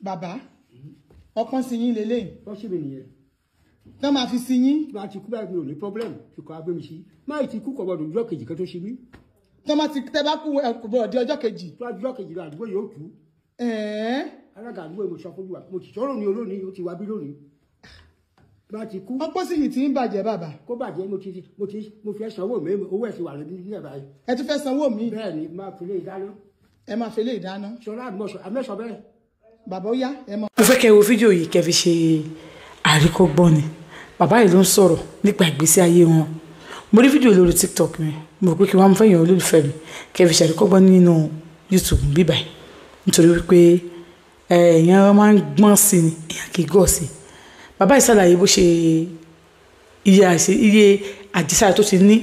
Bàbá, ọpọ́n sí yín lélẹ́yìn. Wọ́n ṣe mi nìyẹn. Tán máa fi sí yín. Bá ti kú báyìí mi ò ní problem. Ṣùkọ́ agbé mi sí. Máa ti kú kọ̀bọ̀dọ̀ ọjọ́ kejì kan tó ṣe mí. Tán máa ti tẹ́ bá kú kọ̀bọ̀dọ̀ di ọjọ́ kejì. Tó ọjọ́ kejì lọ àdúgbò yóò tú. Alága àdúgbò mo sọ fún wa. Mo ti sọ̀rọ̀ ní olónìí, ó ti wá bí lónìí. Bá ti kú. Ọpọ́n sì yìí ti ń bàjẹ́ bàbá. Kó bàjẹ́ mo fi sanwó mi, owó ẹ̀ ti wà lórí ní ẹ̀bá yìí. Ẹ tún fẹ́ sanwó mi. Bẹ́ẹ̀ni, máa fi lé ìdáná. Ẹ máa fi lé ìdáná. Ṣọlá àmẹ́sọ bẹ́ẹ̀. Bàbá ó yá ẹ mọ. Mo fẹ́ kẹ́ wo fídíò yìí kẹ́ fi ṣe àríkọ́gbọ́n ni. Bàbá yìí ló ń sọ̀rọ̀ nípa ìgbésí ayé wọn. Mo rí fídíò lórí TikTok mi. Mo rò pé kí wọ́n fẹ́ yàn olólùfẹ́ mi kẹ́ fi ṣe àríkọ́gbọ́n nínú YouTube bíbáyìí. Nítorí wípé èèyàn máa ń gbọ́n sí ni, èèyàn kì í gọ̀ sí. Bàbá yìí ṣàlàyé bó ṣe iye àjísára tó ti ní.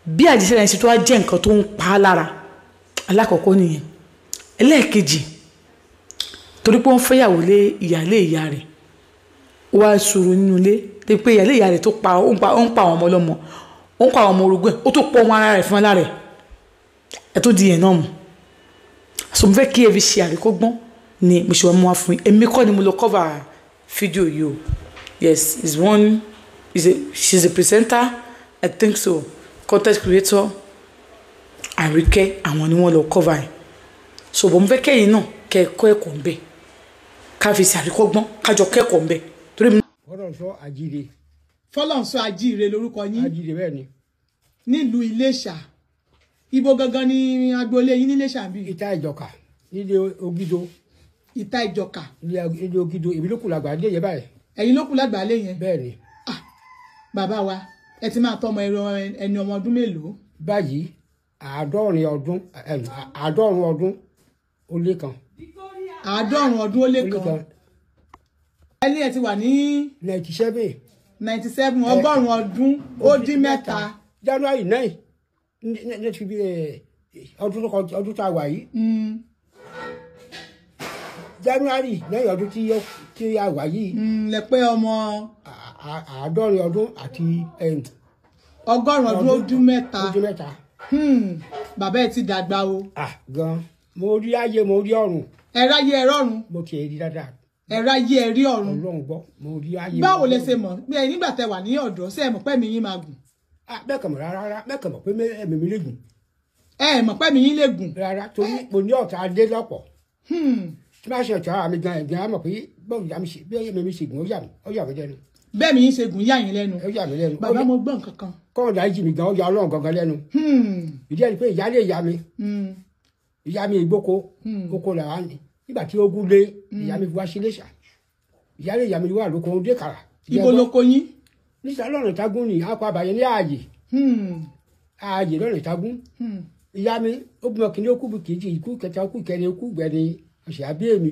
Bí àjísára yẹn ṣe tó wá jẹ́ nǹkan tó ń pa á lára. Alákọ̀ọ́kọ́ nìyẹn. Ẹlẹ́ẹ̀kejì, torí pé wọ́n fẹ́yàwó lé ìyálé ìyá rẹ̀ ó wá ṣòro nínú ilé torí pé ìyálé ìyá rẹ̀ tó pa ó ń pa àwọn ọmọ ọlọ́mọ ó ń pa àwọn ọmọ orogún ẹ̀ ó tó pọ̀ ọmọ ara rẹ̀ fún ara rẹ̀ ẹ̀ tó di ẹ̀ náà mú. So mo fẹ́ kí ẹ fi ṣe àríkọ́gbọ́n ni mo ṣe wá mú wá fún yín. Èmi kọ́ ni mo lọ cover fídíò yìí o. Yes, she's a presenter, I think so, content creator, Àríkẹ́ àwọn ni wọ́n lọ cover ẹ̀. So bọ̀ mo fẹ́ kẹ́yìn náà kẹ́kọ̀ọ́ ẹ̀kọ́ ń bẹ ká fi ṣe àríkọ́gbọ́n kájọ kẹ́kọ̀ọ́ ń bẹ torí mi. Fọlọ́nṣọ́ Àjíire. Fọlọ́nṣọ́ Àjíire lórúkọ yín. Àjíire bẹ́ẹ̀ ni. Nílùú Iléṣà. Ibo gangan ni agboolé yín ní Iléṣà bí? Ìta Ìjọ̀ká nílé Ògìdó. Ìta Ìjọ̀ká. Nílé Ògìdó èmi ló kù làgbà lé yẹn báyìí. Ẹ̀yin ló kù lágbà lé yẹn. Bẹ́ẹ̀ ni. Bàbá wa ẹ ti máa tọ́mọ ẹni ọmọ ọdún mélòó? Báyìí àádọ́rin ọdún ó lé kan. 90 ọdún ó lé kan. Ẹni ẹ ti wà ní 97 ọgọ́rùn ọdún ó dín mẹ́ta. January 9 ní ti bí ọdún tá a wà yìí. January 9 ọdún tí a wà yìí. Lẹ pé ọmọ àádọ́rin ọdún àti ọgọ́rùn ọdún ó dín mẹ́ta. Bàbá ẹ ti dàgbà o. Gan mo rí ayé mo rí ọ̀run. Ẹ ráyé ẹ rọ̀run. Mo ti rí dáadáa. Ẹ ráyé ẹ rí ọ̀run. Ọlọ́run gbọ́ mo rí ayé. Báwo lẹ ṣe mọ̀ pé nígbà tẹ́ wà ní ọ̀dọ́ ṣé ẹ mọ̀ pé mi yín máa gùn? Bẹ́ẹ̀ kàn mọ̀ rárá bẹ́ẹ̀ kàn mọ̀ pé ẹ̀mí mi lè gùn. Ẹ mọ̀ pé mi yín lè gùn. Rárá torí mo ní ọ̀tá adé lọ́pọ̀. Tí máa ṣe ọ̀tá mi gan ẹ̀gbìn á mọ̀ pé bọ́ọ̀lù yà mí ṣe bí ẹ̀mí mi ṣe gùn ó yà mí lẹ́nu. Bẹ́ẹ̀ mi yín ṣe gùn yà yín lẹ́nu. Ó yà mí lẹ́nu. Bàbá mo gbọ́ nǹkan kan. Kọ́ọ̀dà ìjì mi gan ó yà Ọlọ́run gangan lẹ́nu. Ìdí ẹni pé ìyálé ìyá mi ìgbóko oko là wá ní. Nígbà tí ogun lé ìyá mi fi wá sí Iléṣà. Ìyálé ìyá mi wà lóko ohun dé kàrà. Ibo lóko yín? Níta lọ́nà ìtagún ni akọ àbàyẹ ní ààyè lọ́nà ìtagún. Ìyá mi ó bímọ kìíní ó kú bí kìí ikú kẹta ó kú kẹrin ó kú gbẹni ọ̀sẹ̀ àbí èmi.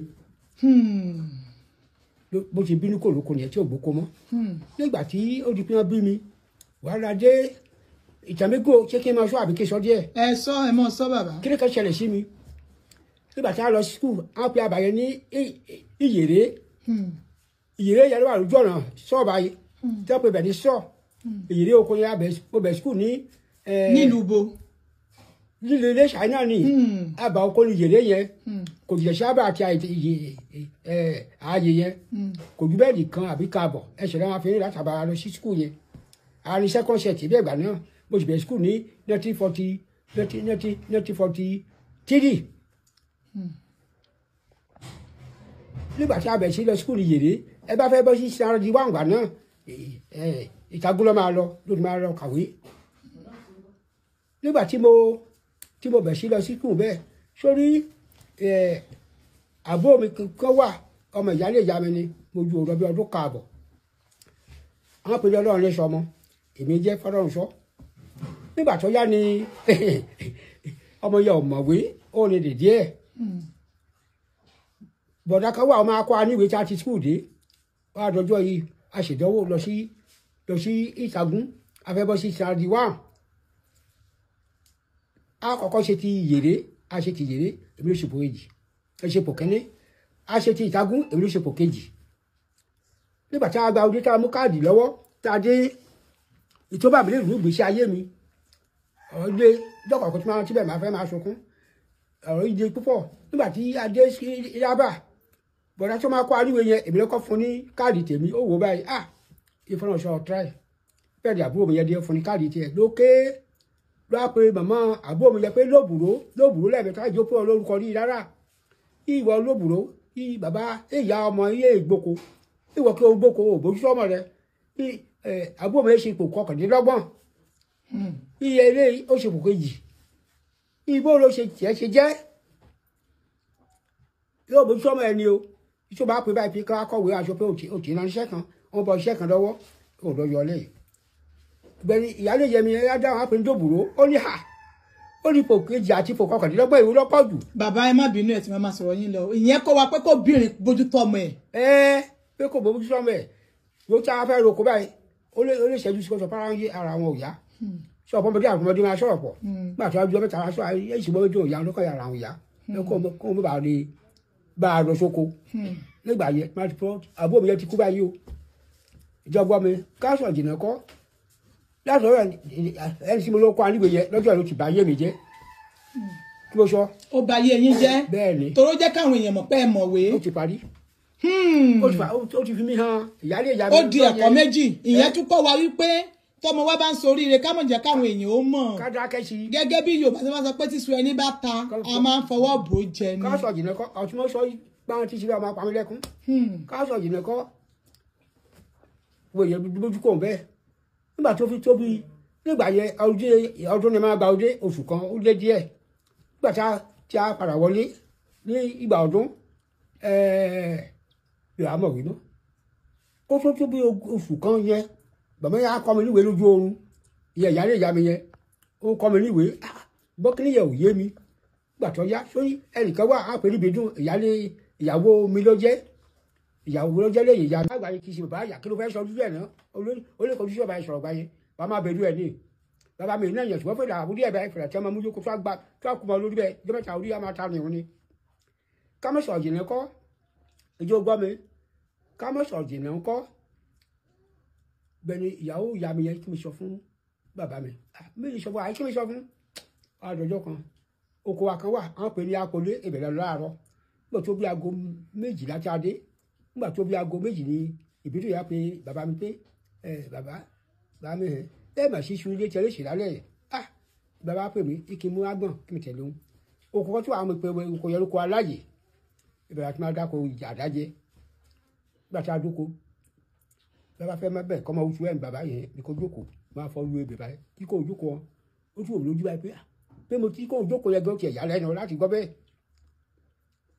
Bó ti bínú kò lóko nìyẹn tí ò gbóko mọ́. Nígbà tí ó di pé wọ́n bí mi wàhálà dé ìtàmégò ṣé kí n máa sọ àbí kí n sọ díẹ̀. Ẹ mọ sọ bàbá. Kí ni kan ṣẹlẹ̀ sí mi? Nígbà tí a lọ sí skul á pe àbàyẹ ní Ìyèrè. Ìyèrè yẹn ló wà lójú ọ̀nà sọ́ọ̀bà yìí tí wọ́n pe bẹ̀ ní sọ́ọ̀. Ìyèrè oko yẹn mo bẹ̀ skul ní. Nílùú bo. Lílo Iléṣà náà ni àbá oko ní Ìyèrè yẹn kò jẹ́ sábà àti ààyè yẹn kò ju bẹ́ẹ̀ nìkan àbí káàbọ̀ ẹsẹ̀ náà máa fi ń látàbà lọ sí skul yẹn. Àárín second set bí ẹ̀gbà náà mo sì bẹ̀rẹ̀ skul ní 1943. Nígbà tí a bẹ̀rẹ̀ sí lọ skul Ìyèrè ẹ bá fẹ́ bọ́ sí saradi wàǹgbà náà ìtagún lọ́ máa lọ lórí máa lọ kàwé. Nígbà tí mo bẹ̀rẹ̀ sí lọ sí skul bẹ́ẹ̀ sórí àbúrò mi kan wà ọmọ ìyálé ìyá mi ni mo ju ọ̀rọ̀ bí ọdún káàbọ̀. Àwọn pèlè Ọlọ́run lè sọ ọmọ èmi jẹ́ Fọlọ́runṣọ́. Nígbà tó yá ni ọmọ yẹn ò mọ̀wé ó lè dèdí ẹ̀. Bọ̀dá kan wà ọmọ akọ́ aníwèé tí a ti skul dé wọ́n àdọ́jọ́ yìí a ṣèdánwò lọ sí ìtagún afẹ́bọ́ sí saradi wà. A kọ́kọ́ ṣe ti Ìyèrè a ṣe ti Ìyèrè èmi ló ṣepò kejì ẹ ṣepò kẹ́ni a ṣe ti ìtagún èmi ló ṣepò kejì. Nígbà tí a gba ọdún tá a mú káàdì lọ́wọ́ tá a dé ìtọ́ba mi lè rú ìgbésí ayé mi ọ̀rọ̀ ilé dọ́kọ̀ kó tí máa tíbẹ̀ máa fẹ́ máa sunkún ọ̀rọ̀ ìdè púpọ̀. Nígbà tí a dé sí Yábà bọ̀dá tó máa kọ́ aríwé yẹn èmi lọ́kọ́ fún ní káàdì tèmi ó wò báyìí ìfọ̀nàṣọ́ try bẹ́ẹ̀ ni àbúrò mi yẹn dé fún ní káàdì tiẹ̀ lókè lọ́wọ́ pé màmá àbúrò mi yẹ pé lóbùrò lẹ́ẹ̀mẹ́ta ìjókòó olórúkọ rí rárá ìwọ lóbùrò bàbá ìyá ọmọ iye ìgboko ìwọ kí o gboko ò bójú sọmọ rẹ àbúrò mi ṣe ipò kọkàndínlọ́gbọ̀n iye ilé ó ṣe ipò kejì ibo ló ṣe tiẹ̀ ṣe jẹ́ yóò bójú sọmọ ẹni o iṣẹ́ bá pè báyìí ká kọ̀wé aṣọ pé òtí náà iṣẹ́ kan wọ́n bọ iṣẹ́ kan lọ́wọ́ ó lọ yọ lẹ́yìn gbẹ̀ni ìyáálé yẹmi ẹ̀yà dáhùn á pè ní dòbùrò ó ní hà ó ní ipò kejì àti ipò kọkàndínlọ́gbọ̀n ìwé lọ́pọ̀ jù. bàbá ẹ má bínú ẹ tí wọn máa sọ̀rọ̀ yín lọ ìyẹn kọ́ wa pé kó bìnrin bójú tó ọmọ ẹ. pé kò bójú tó ọmọ ẹ ló tá a fẹ́ roko báyìí ó lè ṣẹ́jú sí kọ́sọ̀ fara ń yé ara wọn ò yá sọ ọ̀pọ̀mọdé àpọ̀mọdé máa sọ̀rọ̀ pọ̀ nígbà tó wájú mẹ́ta aṣọ ìṣùgbọ́ méjì òyà lọ́kọ̀ yàrá àwọn ìyá kó o bá lè bá a lọ sóko nígbà yẹn má ti pọ́ àbúrò mi yẹn ti kú báyìí o ìjọba mi káṣọ̀ jìnnà kọ́ láti ọ̀rọ̀ ẹni tí mo lọ kọ́ anígbè yẹn lọ́jọ́ ló ti bá yé mi jẹ́ kí ló sọ. ó bà yé yín jẹ́ bẹ́ẹ̀ ni toró jẹ́ káwọn èèyàn mọ̀ pé ẹ mọ̀wé. ó ti parí ó ti fi mí hàn ìyáálé ìyá mi. ó di ẹ̀kọ́ méjì ìyẹn tún kọ́ wa wípé tọmọ wa bá ń soríire ká mọ̀ jẹ́ káwọn èèyàn ó mọ̀. kádákẹ́sì. gẹ́gẹ́ bí Yorùbá ṣe máa sọ pé tíṣu ẹni bá ta a máa ń fọwọ́ bò ó jẹ ni. káṣọ̀ jìnnà kọ́ ọtí mo sọ gbáwọn tí ìṣẹ̀lẹ̀ ọmọ apamí lẹ́kún káṣọ̀ jìnnà kọ́ wo ìyẹn lójú kò ń bẹ́ẹ̀ nígbà tó fi tóbi nígbà yẹn ọdún ni máa gba ọdẹ oṣù kan ó lé díẹ̀ nígbà tí a padà wọlé ní ìgbà ọdún yóò mọ̀ wí ná kó tó tóbi oṣù kan yẹn bàbá yẹn á kọ́ mi níwèé lójú oorun ìyẹn ìyáálé ìyá mi yẹn ó kọ́ mi níwèé bọ́kílì yẹn ò yé mi nígbà tó yá sórí ẹnìkan wà á pè níbi dùn ìyàwó mi ló jẹ́ ìyàwó ló jẹ́ lẹ́yìn ìyá mi. àgbà yìí kì í ṣe bàbá àyà kí ló fẹ́ sọ ojú ẹ̀ náà ó lè kojú sọ̀bà ìṣọ̀rọ̀ gbà yẹn bàbá máa bẹ̀rù ẹ̀ ní bàbá mi náà yẹn ṣùgbọ́n fẹ́ dàgbà orí ẹ̀ bẹ́ẹ̀ fẹ̀rẹ̀ tí wọ́n máa mú jókòó tó àkùmọ̀ lórí bẹ́ẹ̀ ìjọba ìta orí àmà ta nìyẹn ni. kámẹ́sọ̀ jìnnà kọ́ ìjọ gbọ́ mi kámẹ́sọ̀ jìnnà kọ́ bẹ́ẹ̀ni ìyàwó ìyá mi yẹn kí mi sọ fún bàbá mi mi sọ fún àyè kí mi sọ fún àdọ̀jọ́ kan oko wa kan wà àwọn pè ní akọlé ìbẹ̀rẹ̀ láàárọ̀ nígbà tó bí aago méjìlá tí a dé nígbà tó bí aago méjì ní ìbílẹ̀ yà pé bàbá mi pé bàbá mi mà sí sun ilé tẹ̀lé ìṣẹ̀lálẹ̀ bàbá pè mí kí n mú agbọ̀n kí n tẹ̀lé òun oko kan tó wà mí pé oko yẹn lóko aláyè ìbẹ̀rẹ̀ àti máa dáko ìjà àdájẹ́ nígbà tí a dóko bàbá fẹ́ má bẹ́ẹ̀ kọ́ máa wúṣú ẹ̀ ń bàbá yẹn ní kó jókòó máa fọ́ lu ebè báyìí kí kò jókòó ó tún òun lójú báyìí pé mo tí kò jókòó yẹn gan tiẹ̀ yà lẹ́nu láti gbọ́ bẹ́ẹ̀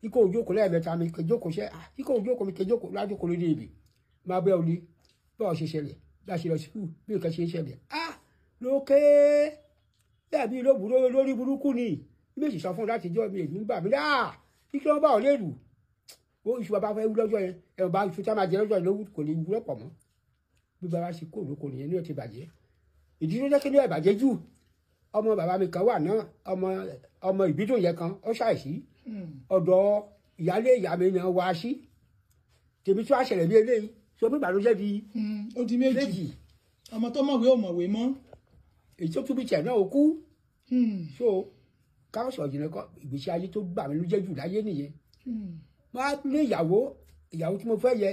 kí kò jókòó lẹ́ẹ̀mẹ́ta mi kò jókòó ṣẹ́ kí kò jókòó mi kò jókòó lájókòó lórí ebè máa bẹ́ ọ ní bọ́ọ̀ ṣe ṣẹlẹ̀ bá ṣe lọ sí kú bí nǹkan ṣe ń ṣẹlẹ̀ lókè dàbí lórí burúkú ni méjì sọ fún láti jọ́ mi èyí ń bà mí kí kí wọ́n bá ọ lérù ó iṣu bàbá fẹ́ wú lọ́jọ́ yẹn ẹ̀rọ bá iṣu tá máa jẹ lọ́jọ́ yẹn lówù kò ní wúrọ̀ pọ̀ mọ́ bí bàbá ṣe kó òrókò nìyẹn ní ẹ̀ ti bàjẹ́ ìdí tó jẹ́ kí ní ẹ̀ bàjẹ́ jù ọmọ bàbá mi kan wà náà ọmọ ìbídùn yẹn kan ó ṣàìsí ọ̀dọ̀ ìyálé ìyá mi náà wá sí tèmi tó àṣẹlẹ̀ bí eléyìí so bí ìbànújẹ́ di méjì ọmọ tó mọ̀wé ò mọ̀wé mọ́ èyí tó tún bí tiẹ̀ náà ó kú so káwọn sọ̀rọ̀ jìnnà kọ́ ìgbésí ayé tó gbà mí ló jẹ́ jù láyé nìyẹn máa ní ìyàwó tí mo fẹ́ yẹ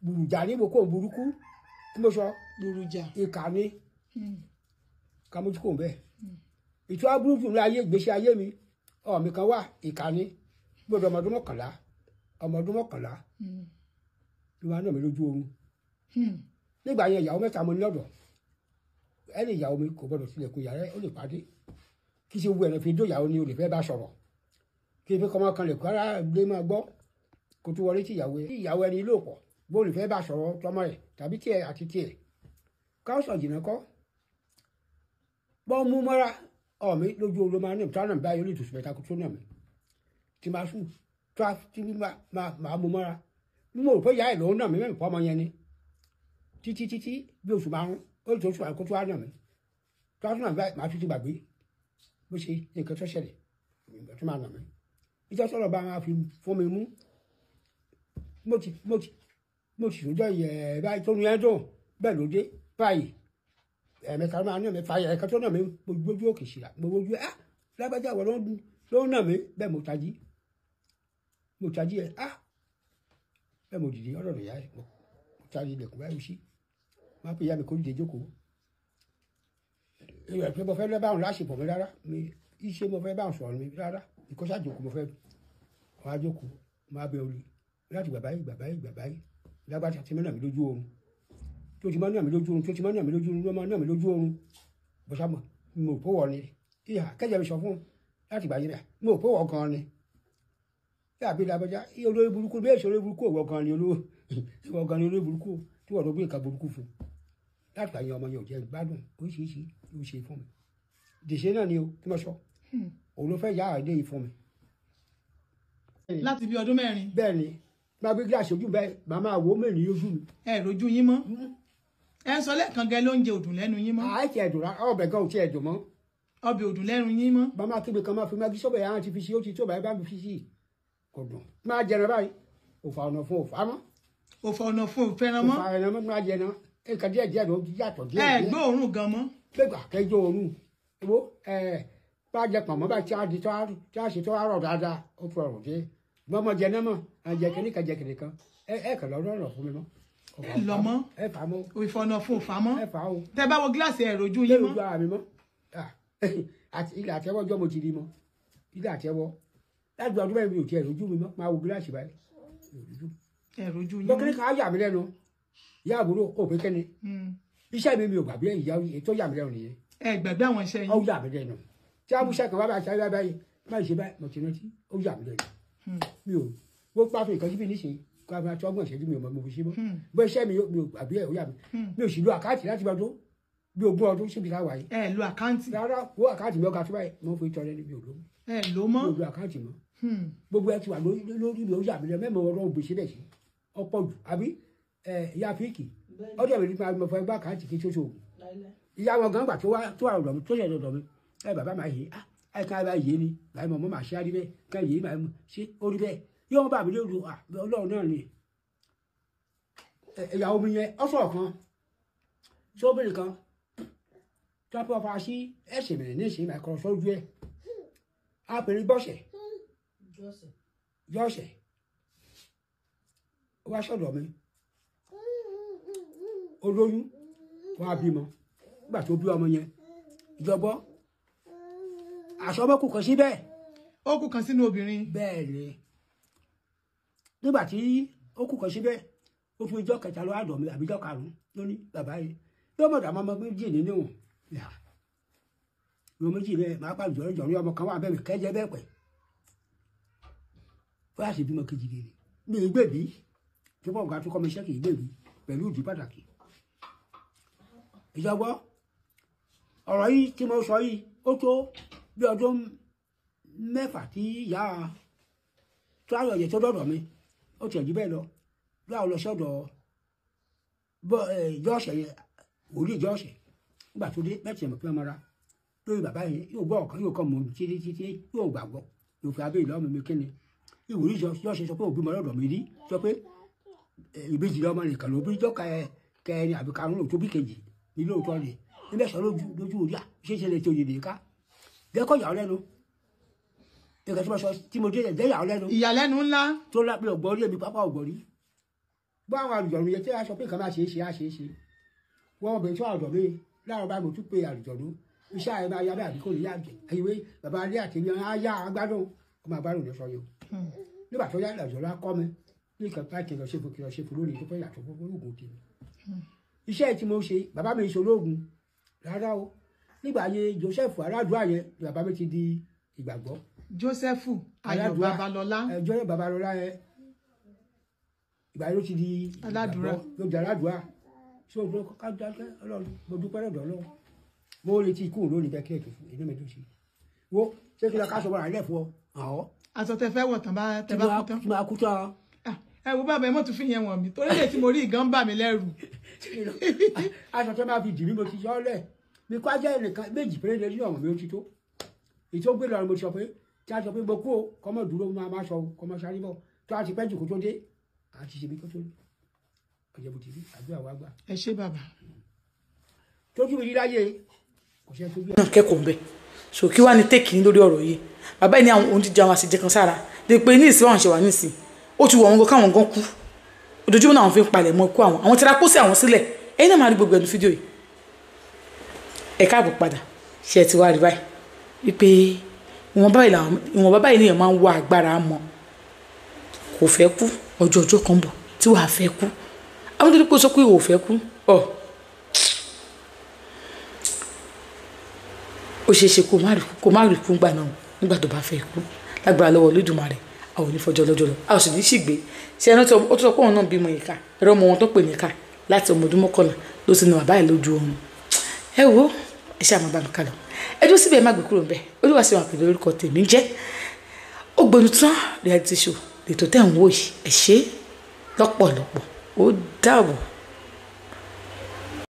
gbùrùjà ní mo kó burúkú tí mo sọ gbùrùjà ìkà ni ká mójú kò ń bẹ́ẹ̀ ìtú aburú jù ní ayé ìgbésí ayé mi ọmọ mi kan wà ìkà ni gbọ́dọ̀ ọmọ ọdún mọ́kànlá ló máa ń nà mí lójú oorun nígbà yẹn ìyàwó mẹ́ta mo ní lọ́dọ̀ ẹni ìyàwó mi kò gbọ́dọ̀ tilẹ̀kùn yàrá ó lè pàdé kí ṣe wo ẹ̀rọ fi dó ìyàwó ni o lè fẹ́ bá sọ̀rọ̀ kí ebi kọ́ máa kan lè kọ́ ara gbé máa gbọ́ kó tó wọlé tí ìyàwó ẹni ló pọ̀ bó lè fẹ́ bá sọ̀rọ̀ tọmọ ẹ̀ tàbí tiẹ̀ àti tiẹ̀ káwọ́sọ̀ jìnnà kọ́ bọ́ mú mọ́ra ọ̀mí lójú oorun máa ní ìtọ́nà báyìí ó lè tòṣù mẹ́ta kó tó nà mí tí máa sùn tí máa mú mọ́ra bí mo rò pé ìyá ẹ̀ lòún nà mí mẹ́rin pọ́ ọmọ yẹn ni títí bí oṣù márùn ó lè tó oṣù àkótó á nà mí tó á tún nà mí báyìí máa tún ti gbàgbé bó ṣe nǹkan tó ṣẹlẹ̀ tó máa nà mí ìjọ sọ̀rọ̀ bá máa fi fún mi mú mo ti sòjọ́ ìyẹ̀ báyìí tó ní ẹ́ dùn bẹ́ẹ̀ ló dé báyìí ẹ̀ẹ̀mẹ́ta máa nà mí fàyè ẹ̀ka tó nà mí mo gbójú òkè síra mo gbójú lágbájá wọ̀ ló ń nà mí bẹ́ẹ̀ mo tají ẹ̀ bẹ́ẹ̀ mo dìde ọ̀rọ̀ ìyá ẹ̀ mo tari ilẹ̀kùn báyìí sí máa pè ìyá mi kó dìde jókòó èèyàn pé mo fẹ́ lẹ́ báwọn láṣepọ̀ mi rárá mi iṣẹ́ mo fẹ́ báwọn sọ̀rọ̀ mi rárá ìkọ́sá jókòó mo fẹ́ wọ́n á jókòó máa bẹ orí láti bàbá yìí lágbàtà tí mẹ́nà mi lójú oorun tó ti máa ń nà mí lójú oorun ló máa ń nà mí lójú oorun bọ́sàmọ̀ mo ò pọ̀wọ́ ni ìhà kẹ́jẹ́ mi sọ fún láti gbà yín rẹ̀ mo ò pọ̀wọ́ gan ni yàbí làbọjá olórí burúkú bí èso olórí burúkú ìwọ gan ni olórí burúkú tí wọ́n lọ gbé nǹkan burúkú fún láti gbà yín ọmọ yẹn ò jẹ́ gbádùn oríṣiríṣi ló ṣe fún mi dèṣe náà ni o tí mo sọ òun ló fẹ́ yá àìdé yìí fún mi. láti bí ọdún 4. bẹ́ẹ̀ ni máa gbé gíláàsì ojú bẹ́ẹ̀ máa máa wò ó mẹ́rin lójú mi. ẹ rojú yín mọ́ ẹ ń sọ lẹ́ẹ̀kan gẹ lóúnjẹ òdùn lẹ́nu yín mọ́. àìtí ẹ̀dùn rà ọbẹ̀ gan ò tí ẹ̀dùn mọ́. ọbẹ̀ òdùn lẹ́nu yín mọ́. bá máa kígbe kan máa fi máa sọ́bẹ̀ yàrá ti fi sí ó ti tó báyìí bá mi fi sí kò dùn. máa jẹrẹ báyìí òfà ọ̀nà fún òfà mọ́. òfà ọ̀nà fún òfẹ́ràn mọ́. òfà ọ̀nà mọ́ máa jẹ náà ẹ̀ka díẹ̀ ló yàtọ̀ díẹ̀. ẹ gbọ́ òórùn gan mọ́. gbẹ̀gbà kẹjọ òórùn wo bá jẹ pọ̀ mọ́ bá tí a ṣe tó wá rọ̀ dáadáa ó fi ọ̀rọ̀ dé gbọ́mọ jẹ náà mọ̀ jẹ kìnìkan kan ẹ kàn lọ́rọ̀ ọ̀rọ̀ fún mi mọ́. ẹ lọ mọ́ ẹ fà mọ́. ìfọ̀nà fún òfà mọ́. ẹ fà o. tẹ bá wo gíláàsì ẹ rojú yín mọ́. lójú ara mi mọ́ ilé àtẹ́wọ́ jọ́ mo ti rí mọ́ ilé àtẹ́wọ́ láti ọdún mẹ́rin mi ò tiẹ̀ rojú mi mọ́ máa wo gíláàsì báyìí. ẹ rojú yín mọ́. lọ́kìnrin kan á yà mí lẹ́nu ìyá àbúrò òpè kẹ́ni iṣẹ́ mi ò gbàgbé ìyá ètò yà mí lẹ́nu nìyẹn. ẹ gbàgbé àwọn iṣẹ́ yín. ó yà mí lẹ́nu tí a mú iṣẹ́ kan wá bá a ṣe báyìí máa ṣe báyìí mo ti rántí ó yà mí lẹ́nu mi ò wọ́n pàtó ìkànnì bí níṣe kó a máa tó ọgbọ̀n ìṣẹ́jú mi ò mọ mo fi ṣe mọ́ bó iṣẹ́ mi ò gbàgbé ẹ̀ ó yà mí mi ò sì lo àkáǹtì láti bá tó bí 20 ọdún síbi ká wáyé. ẹ lo àkáǹtì. rárá wo àkáǹtì mi ọkà tó báyìí mo fi tọrẹ ní mi ò lómi. ẹ ló mọ́. mi ò lo àkáǹtì mọ́ gbogbo ẹ ti wà lórí mi ó yà mí lẹ mẹ́mọ̀ ọ̀rọ̀ ògbè síbẹ̀ sí ọ̀pọ̀ jù àbí ìyá fíìkì ọdún ẹ̀mí nípa mo fẹ́ gbá àkáǹtì kí tó ṣòwò ìyá wọn gan gbà tó wà ọ̀dọ̀ mi tó ṣẹ̀ ọ̀dọ̀ mi ẹ bàbá máa yé ẹ ká bá yé ni báyìí mọ̀ mọ́ máa ṣe á rí bẹ́ẹ̀ ká yé máa ṣe ó rí bẹ́ẹ̀ yóò bá mi lóru ọlọ́run náà ni ìyàwó mi yẹn ọ̀sọ̀ kan sóbìnrin kan tọ́pọ̀ ọ̀fà sí ẹ̀sìn mìíràn ní ìsìn ìmọ̀ sójú ẹ̀ apẹ̀rẹ̀ bọ́sẹ̀ jọ́sẹ̀ ó wá sọ̀dọ̀ mi olóyún wá bímọ nígbà tó bí ọmọ yẹn ìjọbọ àṣọmọkù kan síbẹ̀ ó kù kan sínú obìnrin. bẹ́ẹ̀ ni nígbà tí ó kù kan síbẹ̀ ó tún ijọ́ kẹta ló àdọ̀ mi àbíjọ́ karùn-ún lóní bàbá yìí yóò mọ̀ dàmọ́ ọmọ méjì nínú ìwọ̀n méjì bẹ́ẹ̀ máa pàdé jọ̀rọ̀ ọmọ kan wà bẹ́ẹ̀ mi kẹ́jẹ́ bẹ́ẹ̀ pẹ̀ fọyà sì bímọ kejì rere ní ìgbèbí tí wọ́n ga tó kọ́ mi iṣẹ́ kì í gbèbí pẹ̀lú ìdí pàtàkì ìjọgbọ́ ọ̀rọ̀ yìí tí mo sọ yìí ó tó bí ọdún 6 tí ìyá tó ayọ̀ yẹ tó dọ̀dọ̀ mi ó tiẹ̀ jí bẹ́ẹ̀ lọ lọ́wọ́ lọ sọ́dọ̀ jọ́ọ̀ṣẹ̀ yẹn òní jọ́ọ̀ṣẹ̀ nígbà tó dé bẹ́ẹ̀ tiẹ̀ mọ̀ pé ọmọ ra lórí bàbá yẹn yóò gbọ́ ọ̀kan yóò kọ́ mọ̀ títí yóò gbàgbọ́ yóò fi abẹ́ ìlọ́mọ mi kíni ìwòrí jọ́ọ̀ṣẹ̀ sọ pé òbí mọ lọ́dọ̀ mi rí sọ pé ìbejì lọ́mọ nìkan ló bí jọ́ka kẹrin àbí karùn-ún tó bí kejì ní lóòótọ́ ni níbẹ̀ sọ lójú orí à ṣeéṣe lè tó yèdè ká dẹ́kọ̀ yà ọ́ lẹ́nu ẹ̀ka tí mo sọ tí mo dé ẹ̀ dẹ́yà ọ́ lẹ́nu. ìyàlẹ́nu ńlá. tó lápẹ ọgbọ́rí èmi pápá ọgbọ́rí bá àwọn àlùjọ̀nù yẹn tí a sọ pé nǹkan máa ṣe é ṣe wọ́n ọbẹ̀ tí wọ́n àlùjọ̀ mi láàárọ̀ báyìí mo tún pe àlùjọ̀nù iṣẹ́ àyè máa yá bẹ́ẹ̀ àbí kò ní yá jẹ ẹ̀yìnwé bàbá alẹ́ àti ìyẹn á yá agbádùn ọmọ àgbádùn ní sọ yìí o nígbà tó yá àlùjọ̀nù á kọ́ mi ní ìkàpá kìlọ̀ ṣe fún lónìí tó fẹ́ yàtọ̀ fún olóògùn tèmi iṣẹ́ tí mo ṣe bàbá mi ṣe olóògùn rárá o nígbà ayé Joseph aládùá yẹn bàbá mi ti di ìgbàgbọ́. Joseph Ayọ̀ Babalọlá. Joseph Babalọlá yẹn ìgbà yóò ti di aládùúrà yóò di aládùúrà ṣé o ká dákẹ́ Ọlọ́run mo dúpẹ́ lọ́dọ̀ Ọlọ́run mo retí ikú lónìí bẹ́ẹ̀ kí ètò fún inú mi tó ṣe wo ṣé kí lọ ká sọ wọ́n rẹ̀ fún ọ. aṣọ tẹ fẹ́ wọ̀ tán bá tẹ bá kú tán. tí máa kú tán. ẹ wo bàbá ẹ mọ̀ tún fi yẹn wọ̀n mi torí lè tí mo rí ìgàn bà mí lẹ́rù. aṣọ tẹ máa fi dì mí mo ti yọ ọ lẹ̀ mi kó ajá ẹnìkan méjì péré lè rí ọ̀mọ̀ mi ó ti tó èyí tó gbé lọ mo sọ pé tí a sọ pé gbogbo kọ́mọ dúró máa sọ kọ́mọ sáré bọ̀ tó a ti pẹ́ jù kó tó dé àti ṣe bí kó tó dé ọjọ́ bó ti rí àdúrà wa gbà. ẹ ṣé bàbá. tójú mi rí láyé kò ṣe tó bí. náà kẹ́kọ̀ọ́ bẹ́ẹ̀ so kí wàá ní tẹ́kì ní lórí ọ̀rọ̀ yìí bàbá yìí ní àwọn ohun jíjẹ àwọn àṣejẹ kan sára lè pe ní ìsìn àwọn ṣe wà nísìn ó ti wọ̀ wọn gan káwọn gan kú ojoojúmọ́ náà wọ́n fi ń palẹ̀ mọ́ ikú àwọn tí ra kó sí àwọn sílẹ̀ ẹ̀yin náà máa rí gbogbo ẹnu fídíò yìí ẹ káàbọ̀ padà ṣe ti wá rí báyìí wípé ìwọ̀n báyìí nìyẹn máa ń wá agbára mọ́ kò fẹ́ kú ọjọ́ kan bọ̀ tí wàá fẹ́ kú àwọn tó ní kó sọ pé ìwò fẹ́ kú ó ṣe é ṣe kó má rí kú gbà náà nígbà tó bá fẹ́ kú lágbára lọ́wọ́ Olódùmarè a ò ní fọjọ́ lọ́jọ́ lọ a ò sì ní ṣìgbé ṣe ẹni ó tó sọ pé òun náà bímọ ìka ẹ̀rọ ọmọ wọn tó pè ní ká láti ọmọ ọdún 11 ló ti nà bàbá ẹ̀ lójú oorun ẹ wo ẹ ṣe àmọ́ bá mi kálọ ẹ dúró síbẹ̀ má gbé kúrò ńbẹ̀ Olúwaṣeun Àkàndé orúkọ tèmi jẹ́ Ògbóni tán reality show lètò tẹ̀ ń wò yìí ẹ ṣé lọ́pọ̀lọpọ̀ ó dàbọ̀.